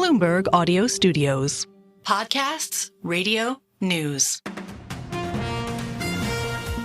Bloomberg Audio Studios. Podcasts, radio, news.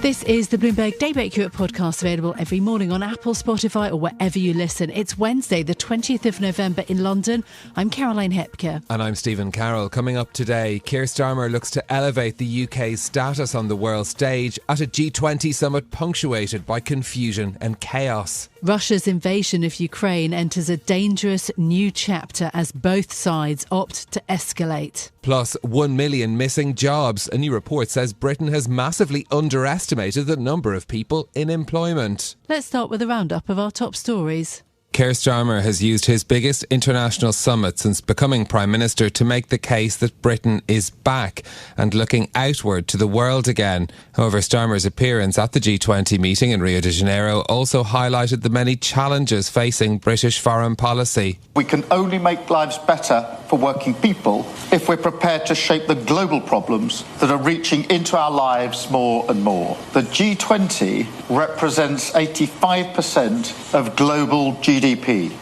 This is the Bloomberg Daybreak Europe podcast, available every morning on Apple, Spotify or wherever you listen. It's Wednesday, the 20th of November in London. I'm Caroline Hepker. And I'm Stephen Carroll. Coming up today, Keir Starmer looks to elevate the UK's status on the world stage at a G20 summit punctuated by confusion and chaos. Russia's invasion of Ukraine enters a dangerous new chapter as both sides opt to escalate. Plus, 1 million missing jobs. A new report says Britain has massively underestimated the number of people in employment. Let's start with a roundup of our top stories. Keir Starmer has used his biggest international summit since becoming Prime Minister to make the case that Britain is back and looking outward to the world again. However, Starmer's appearance at the G20 meeting in Rio de Janeiro also highlighted the many challenges facing British foreign policy. We can only make lives better for working people if we're prepared to shape the global problems that are reaching into our lives more and more. The G20 represents 85% of global GDP.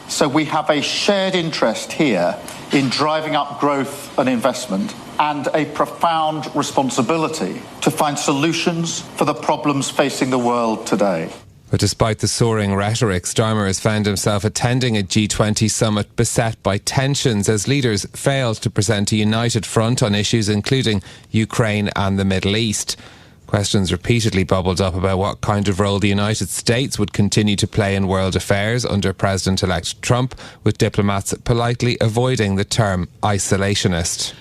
So we have a shared interest here in driving up growth and investment and a profound responsibility to find solutions for the problems facing the world today. But despite the soaring rhetoric, Starmer has found himself attending a G20 summit beset by tensions as leaders failed to present a united front on issues including Ukraine and the Middle East. Questions repeatedly bubbled up about what kind of role the United States would continue to play in world affairs under President-elect Trump, with diplomats politely avoiding the term isolationist.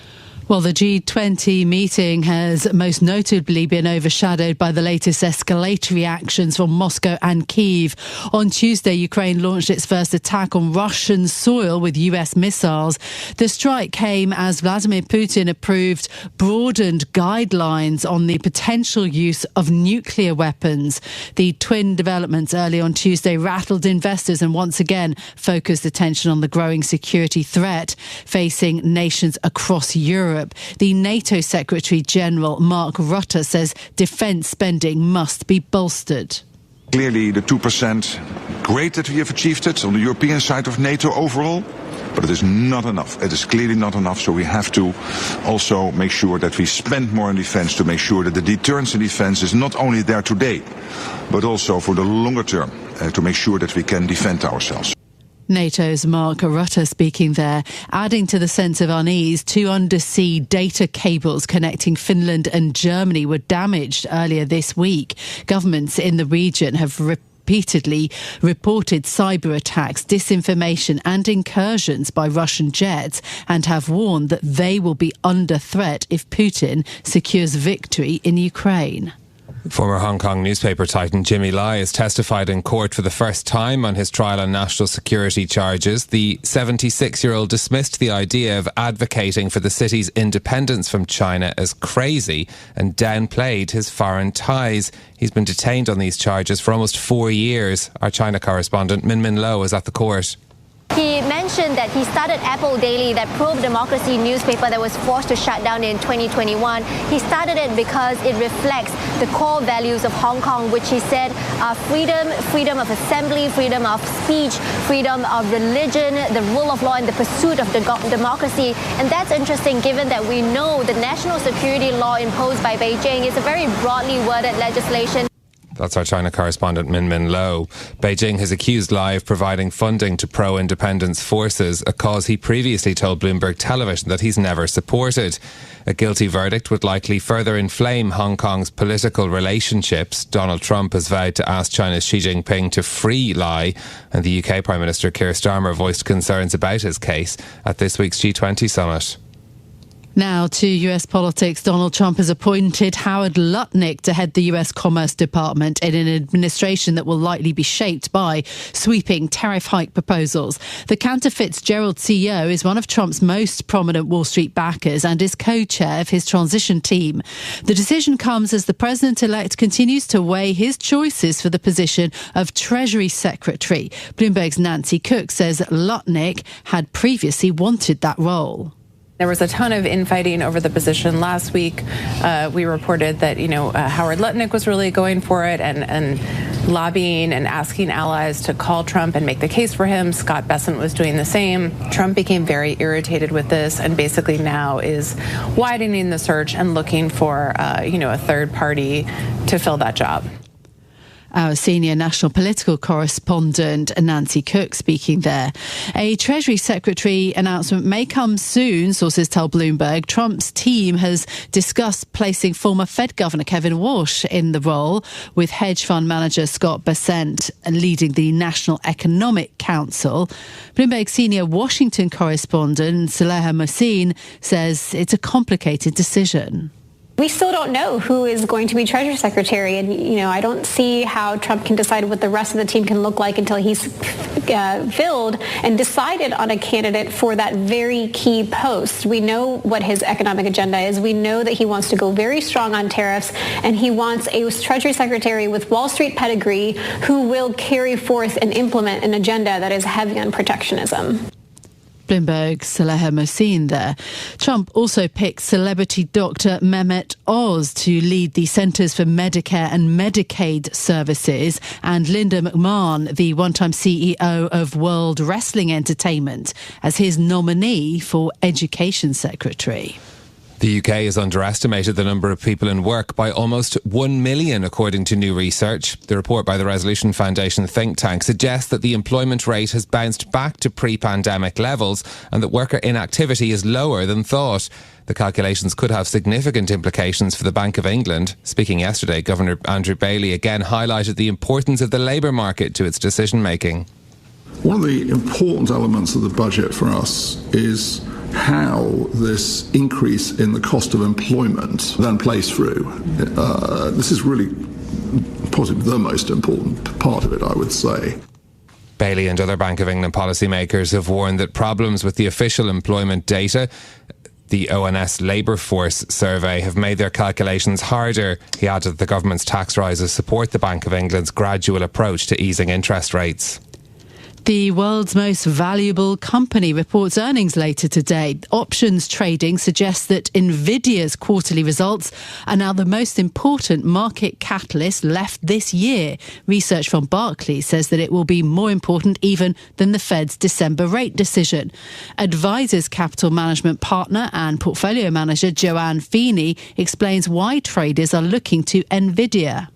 Well, the G20 meeting has most notably been overshadowed by the latest escalatory actions from Moscow and Kyiv. On Tuesday, Ukraine launched its first attack on Russian soil with US missiles. The strike came as Vladimir Putin approved broadened guidelines on the potential use of nuclear weapons. The twin developments early on Tuesday rattled investors and once again focused attention on the growing security threat facing nations across Europe. The NATO Secretary-General Mark Rutte says defence spending must be bolstered. Clearly the 2%, great that we have achieved it on the European side of NATO overall, but it is not enough. It is clearly not enough, so we have to also make sure that we spend more on defence to make sure that the deterrence in defence is not only there today, but also for the longer term, to make sure that we can defend ourselves. NATO's Mark Rutte speaking there. Adding to the sense of unease, 2 undersea data cables connecting Finland and Germany were damaged earlier this week. Governments in the region have repeatedly reported cyber attacks, disinformation and incursions by Russian jets and have warned that they will be under threat if Putin secures victory in Ukraine. Former Hong Kong newspaper titan Jimmy Lai has testified in court for the first time on his trial on national security charges. The 76-year-old dismissed the idea of advocating for the city's independence from China as crazy and downplayed his foreign ties. He's been detained on these charges for almost 4 years. Our China correspondent Min Lo is at the court. He mentioned that he started Apple Daily, that pro-democracy newspaper that was forced to shut down in 2021. He started it because it reflects the core values of Hong Kong, which he said are freedom of assembly, freedom of speech, freedom of religion, the rule of law, and the pursuit of democracy. And that's interesting given that we know the national security law imposed by Beijing is a very broadly worded legislation. That's our China correspondent Min Lo. Beijing has accused Lai of providing funding to pro-independence forces, a cause he previously told Bloomberg Television that he's never supported. A guilty verdict would likely further inflame Hong Kong's political relationships. Donald Trump has vowed to ask China's Xi Jinping to free Lai, and the UK Prime Minister Keir Starmer voiced concerns about his case at this week's G20 summit. Now to US politics. Donald Trump has appointed Howard Lutnick to head the US Commerce Department in an administration that will likely be shaped by sweeping tariff hike proposals. The Cantor Fitzgerald CEO is one of Trump's most prominent Wall Street backers and is co-chair of his transition team. The decision comes as the president-elect continues to weigh his choices for the position of Treasury Secretary. Bloomberg's Nancy Cook says Lutnick had previously wanted that role. There was a ton of infighting over the position last week. We reported that, Howard Lutnick was really going for it and lobbying and asking allies to call Trump and make the case for him. Scott Bessent was doing the same. Trump became very irritated with this and basically now is widening the search and looking for, a third party to fill that job. Our senior national political correspondent, Nancy Cook, speaking there. A Treasury Secretary announcement may come soon, sources tell Bloomberg. Trump's team has discussed placing former Fed Governor Kevin Walsh in the role, with hedge fund manager Scott Bessent leading the National Economic Council. Bloomberg senior Washington correspondent Saleha Mohsin says it's a complicated decision. We still don't know who is going to be Treasury Secretary, and I don't see how Trump can decide what the rest of the team can look like until he's filled and decided on a candidate for that very key post. We know what his economic agenda is. We know that he wants to go very strong on tariffs, and he wants a Treasury Secretary with Wall Street pedigree who will carry forth and implement an agenda that is heavy on protectionism. Bloomberg's Saleha Mohsin there. Trump also picked celebrity doctor Mehmet Oz to lead the Centers for Medicare and Medicaid Services, and Linda McMahon, the one-time CEO of World Wrestling Entertainment, as his nominee for Education Secretary. The UK has underestimated the number of people in work by almost 1 million, according to new research. The report by the Resolution Foundation think tank suggests that the employment rate has bounced back to pre-pandemic levels and that worker inactivity is lower than thought. The calculations could have significant implications for the Bank of England. Speaking yesterday, Governor Andrew Bailey again highlighted the importance of the labour market to its decision-making. One of the important elements of the budget for us is how this increase in the cost of employment then plays through. This is really possibly the most important part of it, I would say. Bailey and other Bank of England policymakers have warned that problems with the official employment data, the ONS Labour Force survey, have made their calculations harder. He added that the government's tax rises support the Bank of England's gradual approach to easing interest rates. The world's most valuable company reports earnings later today. Options trading suggests that Nvidia's quarterly results are now the most important market catalyst left this year. Research from Barclays says that it will be more important even than the Fed's December rate decision. Advisors Capital Management partner and portfolio manager Joanne Feeney explains why traders are looking to Nvidia.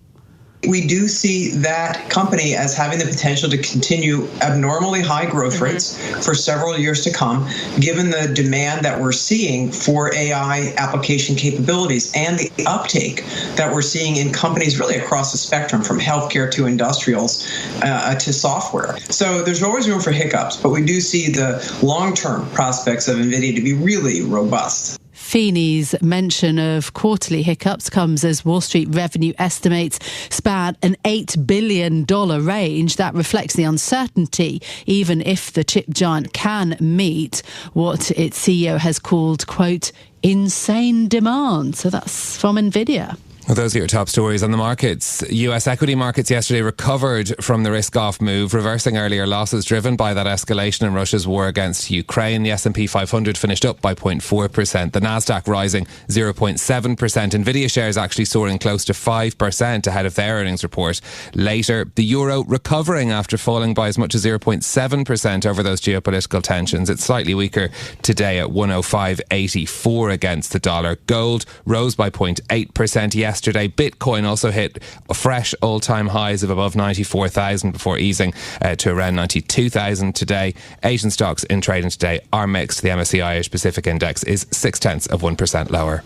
We do see that company as having the potential to continue abnormally high growth rates for several years to come, given the demand that we're seeing for AI application capabilities and the uptake that we're seeing in companies really across the spectrum, from healthcare to industrials to software. So there's always room for hiccups, but we do see the long-term prospects of NVIDIA to be really robust. Feeney's mention of quarterly hiccups comes as Wall Street revenue estimates span an $8 billion range. That reflects the uncertainty, even if the chip giant can meet what its CEO has called, quote, insane demand. So that's from Nvidia. Well, those are your top stories on the markets. US equity markets yesterday recovered from the risk-off move, reversing earlier losses driven by that escalation in Russia's war against Ukraine. The S&P 500 finished up by 0.4%. The Nasdaq rising 0.7%. Nvidia shares actually soaring close to 5% ahead of their earnings report. Later, the euro recovering after falling by as much as 0.7% over those geopolitical tensions. It's slightly weaker today at 105.84 against the dollar. Gold rose by 0.8% yesterday. Bitcoin also hit fresh all-time highs of above 94,000 before easing to around 92,000 today. Asian stocks in trading today are mixed. The MSCI Asia Pacific Index is 0.6% lower.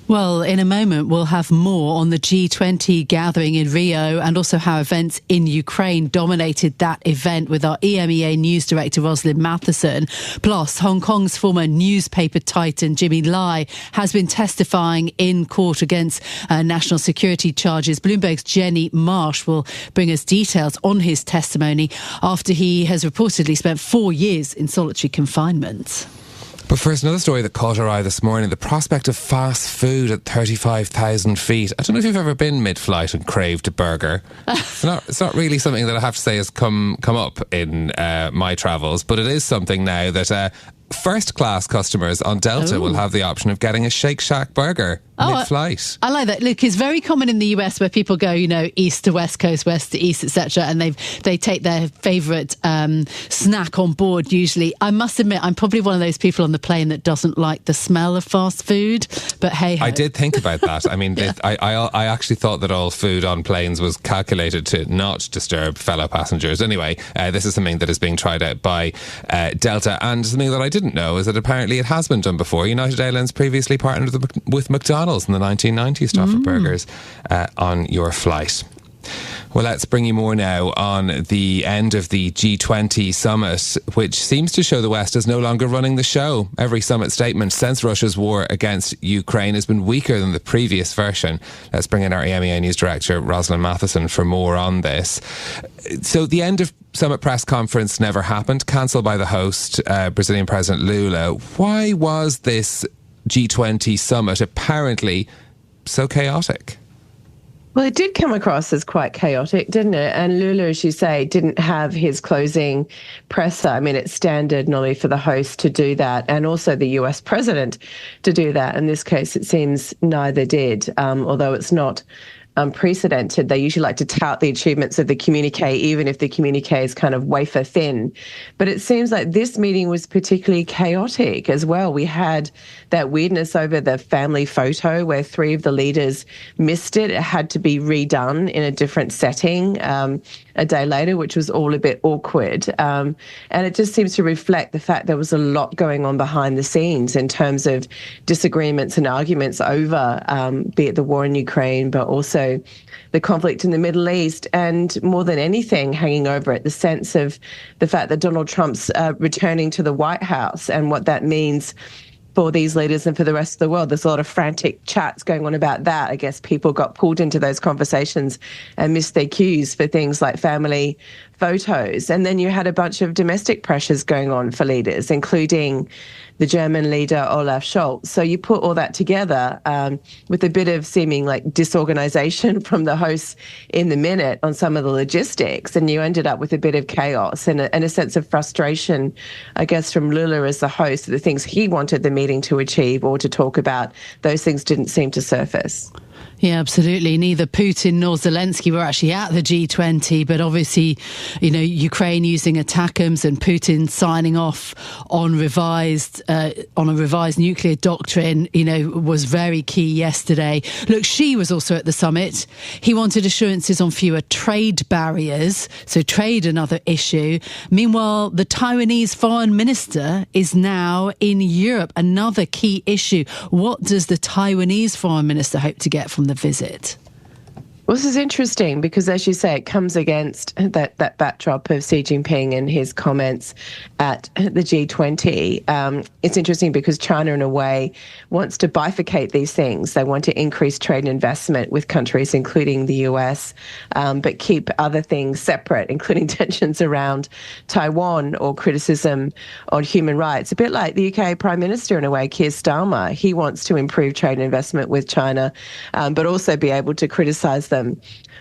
Well, in a moment, we'll have more on the G-20 gathering in Rio and also how events in Ukraine dominated that event with our EMEA news director, Rosalind Matheson. Plus, Hong Kong's former newspaper titan, Jimmy Lai, has been testifying in court against national security charges. Bloomberg's Jenny Marsh will bring us details on his testimony after he has reportedly spent 4 years in solitary confinement. But first, another story that caught our eye this morning, the prospect of fast food at 35,000 feet. I don't know if you've ever been mid-flight and craved a burger. It's not really something that I have to say has come up in my travels, but it is something now that first-class customers on Delta will have the option of getting a Shake Shack burger mid-flight. I like that. Look, it's very common in the US where people go, east to west coast, west to east, etc., and they take their favourite snack on board usually. I must admit, I'm probably one of those people on the plane that doesn't like the smell of fast food, but hey-ho. I did think about that. I mean, I actually thought that all food on planes was calculated to not disturb fellow passengers. Anyway, this is something that is being tried out by Delta, and something that I didn't know is that apparently it has been done before. United Airlines previously partnered with McDonald's in the 1990s to offer burgers on your flight. Well, let's bring you more now on the end of the G20 summit, which seems to show the West is no longer running the show. Every summit statement since Russia's war against Ukraine has been weaker than the previous version. Let's bring in our EMEA News Director, Rosalind Matheson, for more on this. So the end of summit press conference never happened, cancelled by the host, Brazilian President Lula. Why was this G20 summit apparently so chaotic? Well, it did come across as quite chaotic, didn't it? And Lula, as you say, didn't have his closing presser. I mean, it's standard not only for the host to do that and also the US president to do that. In this case, it seems neither did, although it's not unprecedented. They usually like to tout the achievements of the communique, even if the communique is kind of wafer thin. But it seems like this meeting was particularly chaotic as well. We had that weirdness over the family photo where 3 of the leaders missed it. It had to be redone in a different setting a day later, which was all a bit awkward. And it just seems to reflect the fact there was a lot going on behind the scenes in terms of disagreements and arguments over, be it the war in Ukraine, but also the conflict in the Middle East, and more than anything hanging over it, the sense of the fact that Donald Trump's returning to the White House and what that means for these leaders and for the rest of the world. There's a lot of frantic chats going on about that. I guess people got pulled into those conversations and missed their cues for things like family photos. And then you had a bunch of domestic pressures going on for leaders, including the German leader Olaf Scholz. So you put all that together with a bit of seeming like disorganization from the hosts in the minute on some of the logistics, and you ended up with a bit of chaos and a sense of frustration, I guess, from Lula as the host. The things he wanted the meeting to achieve or to talk about, those things didn't seem to surface. Yeah, absolutely. Neither Putin nor Zelensky were actually at the G20, but obviously, Ukraine using ATACMS and Putin signing off on a revised nuclear doctrine, was very key yesterday. Look, Xi was also at the summit. He wanted assurances on fewer trade barriers, so trade another issue. Meanwhile, the Taiwanese foreign minister is now in Europe, another key issue. What does the Taiwanese foreign minister hope to get from the visit? Well, this is interesting because, as you say, it comes against that backdrop of Xi Jinping and his comments at the G20. It's interesting because China, in a way, wants to bifurcate these things. They want to increase trade and investment with countries, including the US, but keep other things separate, including tensions around Taiwan or criticism on human rights. A bit like the UK Prime Minister, in a way, Keir Starmer. He wants to improve trade and investment with China, but also be able to criticise them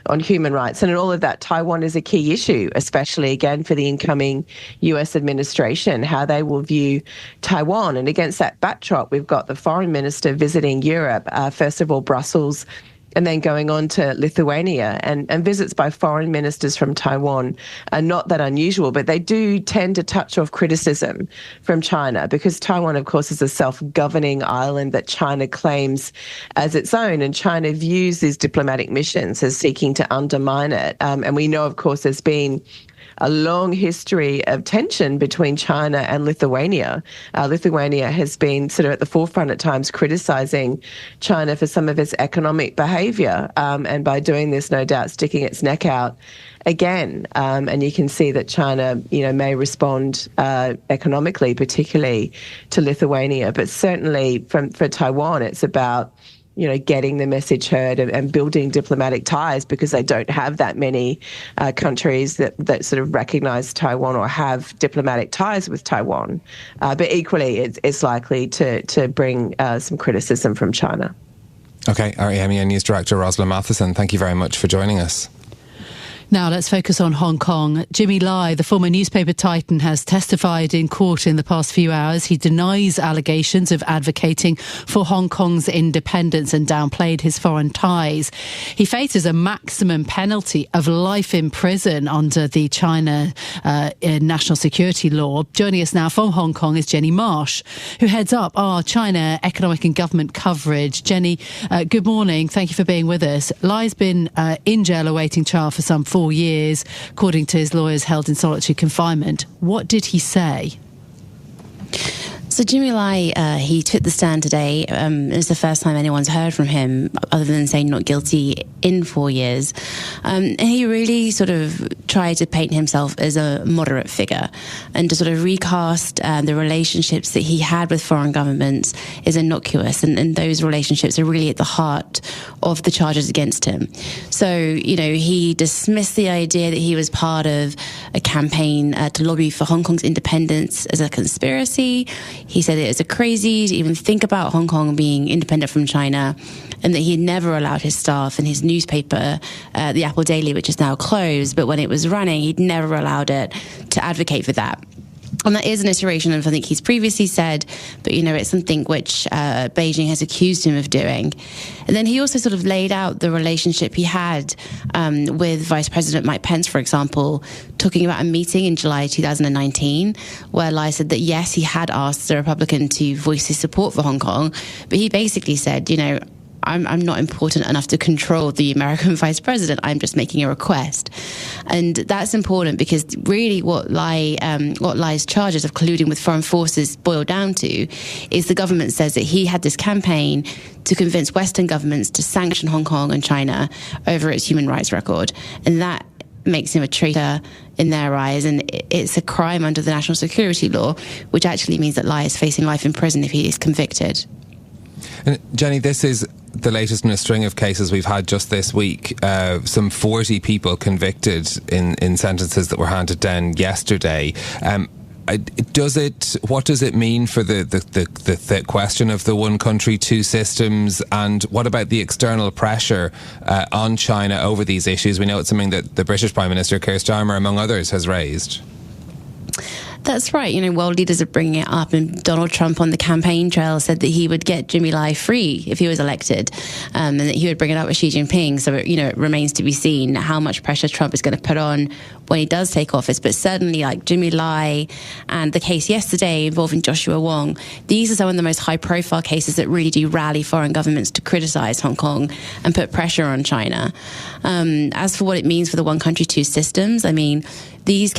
on human rights. And in all of that, Taiwan is a key issue, especially, again, for the incoming US administration, how they will view Taiwan. And against that backdrop, we've got the foreign minister visiting Europe, first of all, Brussels, and then going on to Lithuania, and visits by foreign ministers from Taiwan are not that unusual, but they do tend to touch off criticism from China because Taiwan, of course, is a self-governing island that China claims as its own, and China views these diplomatic missions as seeking to undermine it. And we know, of course, there's been a long history of tension between China and Lithuania. Lithuania has been sort of at the forefront at times criticising China for some of its economic behaviour, and by doing this, no doubt, sticking its neck out again. And you can see that China, may respond economically, particularly to Lithuania. But certainly for Taiwan, it's about getting the message heard and building diplomatic ties, because they don't have that many countries that sort of recognise Taiwan or have diplomatic ties with Taiwan. But equally, it's likely to bring some criticism from China. Okay, our EMEA News Director, Rosalind Matheson, thank you very much for joining us. Now let's focus on Hong Kong. Jimmy Lai, the former newspaper titan, has testified in court in the past few hours. He denies allegations of advocating for Hong Kong's independence and downplayed his foreign ties. He faces a maximum penalty of life in prison under the China national security law. Joining us now from Hong Kong is Jenny Marsh, who heads up our China economic and government coverage. Jenny, good morning. Thank you for being with us. Lai's been in jail awaiting trial for some 4 years, according to his lawyers, held in solitary confinement. What did he say? So Jimmy Lai, he took the stand today. It's the first time anyone's heard from him, other than saying not guilty, in 4 years. And he really sort of tried to paint himself as a moderate figure and to sort of recast the relationships that he had with foreign governments as innocuous. And those relationships are really at the heart of the charges against him. So, you know, he dismissed the idea that he was part of a campaign to lobby for Hong Kong's independence as a conspiracy. He said it was crazy to even think about Hong Kong being independent from China, and that he had never allowed his staff and his newspaper, the Apple Daily, which is now closed, but when it was running, he'd never allowed it to advocate for that. And that is an iteration of, I think, he's previously said, but, you know, it's something which Beijing has accused him of doing. And then he also sort of laid out the relationship he had with Vice President Mike Pence, for example, talking about a meeting in July 2019, where Lai said that, yes, he had asked the Republican to voice his support for Hong Kong, but he basically said, you know, I'm not important enough to control the American vice president. I'm just making a request. And that's important because really what Lai's charges of colluding with foreign forces boil down to is the government says that he had this campaign to convince Western governments to sanction Hong Kong and China over its human rights record. And that makes him a traitor in their eyes, and it's a crime under the national security law, which actually means that Lai is facing life in prison if he is convicted. And Jenny, this is the latest in a string of cases we've had just this week. Some 40 people convicted in sentences that were handed down yesterday. What does it mean for the question of the one country, two systems, and what about the external pressure on China over these issues? We know it's something that the British Prime Minister Keir Starmer, among others, has raised. That's right. You know, world leaders are bringing it up, and Donald Trump on the campaign trail said that he would get Jimmy Lai free if he was elected, and that he would bring it up with Xi Jinping. So, you know, it remains to be seen how much pressure Trump is going to put on when he does take office. But certainly, like Jimmy Lai and the case yesterday involving Joshua Wong, these are some of the most high-profile cases that really do rally foreign governments to criticize Hong Kong and put pressure on China. As for what it means for the one country, two systems, I mean, these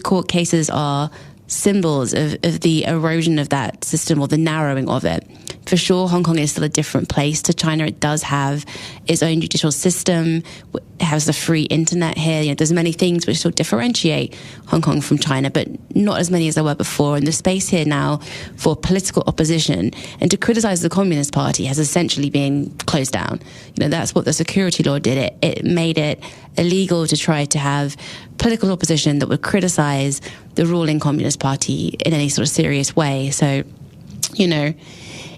court cases are symbols of the erosion of that system, or the narrowing of it. For sure, Hong Kong is still a different place to China. It does have its own judicial system. It has the free internet here. You know, there's many things which still differentiate Hong Kong from China, but not as many as there were before. And the space here now for political opposition and to criticize the Communist Party has essentially been closed down. You know, that's what the security law did. It made it illegal to try to have political opposition that would criticize the ruling Communist Party in any sort of serious way. So, you know,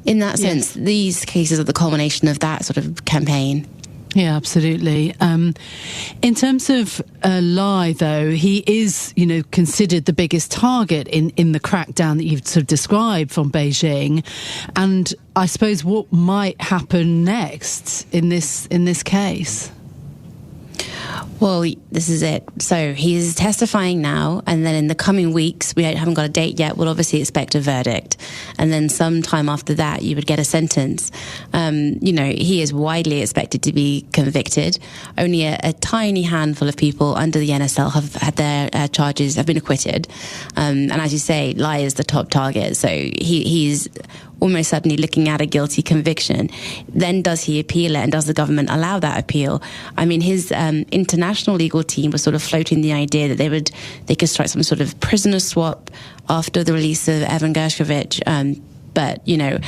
in that sense, these cases are the culmination of that sort of campaign. Yeah, absolutely. In terms of Lai, though, he is, you know, considered the biggest target in the crackdown that you've sort of described from Beijing. And I suppose what might happen next in this case? Well, this is it. So he's testifying now, and then in the coming weeks, we haven't got a date yet, we'll obviously expect a verdict. And then sometime after that, you would get a sentence. You know, he is widely expected to be convicted. Only a tiny handful of people under the NSL have had their charges, have been acquitted. And as you say, Lai is the top target. So he's almost certainly looking at a guilty conviction. Then does he appeal it, and does the government allow that appeal? I mean, his international legal team was sort of floating the idea that they could strike some sort of prisoner swap after the release of Evan Gershkovich. But, you know,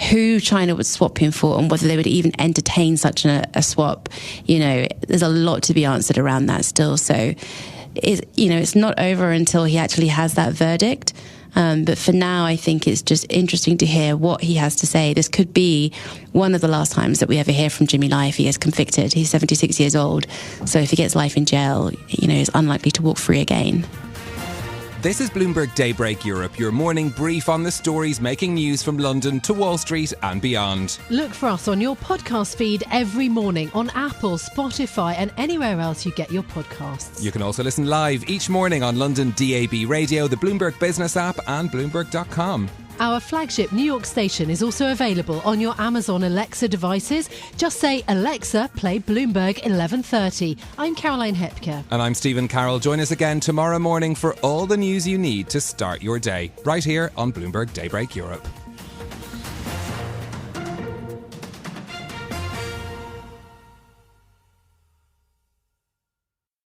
who China would swap him for and whether they would even entertain such a swap, you know, there's a lot to be answered around that still. So, you know, it's not over until he actually has that verdict. But for now, I think it's just interesting to hear what he has to say. This could be one of the last times that we ever hear from Jimmy Lai if he is convicted. He's 76 years old, so if he gets life in jail, he's unlikely to walk free again. This is Bloomberg Daybreak Europe, your morning brief on the stories making news from London to Wall Street and beyond. Look for us on your podcast feed every morning on Apple, Spotify and anywhere else you get your podcasts. You can also listen live each morning on London DAB Radio, the Bloomberg Business app and Bloomberg.com. Our flagship New York station is also available on your Amazon Alexa devices. Just say, Alexa, play Bloomberg 1130. I'm Caroline Hepker. And I'm Stephen Carroll. Join us again tomorrow morning for all the news you need to start your day, right here on Bloomberg Daybreak Europe.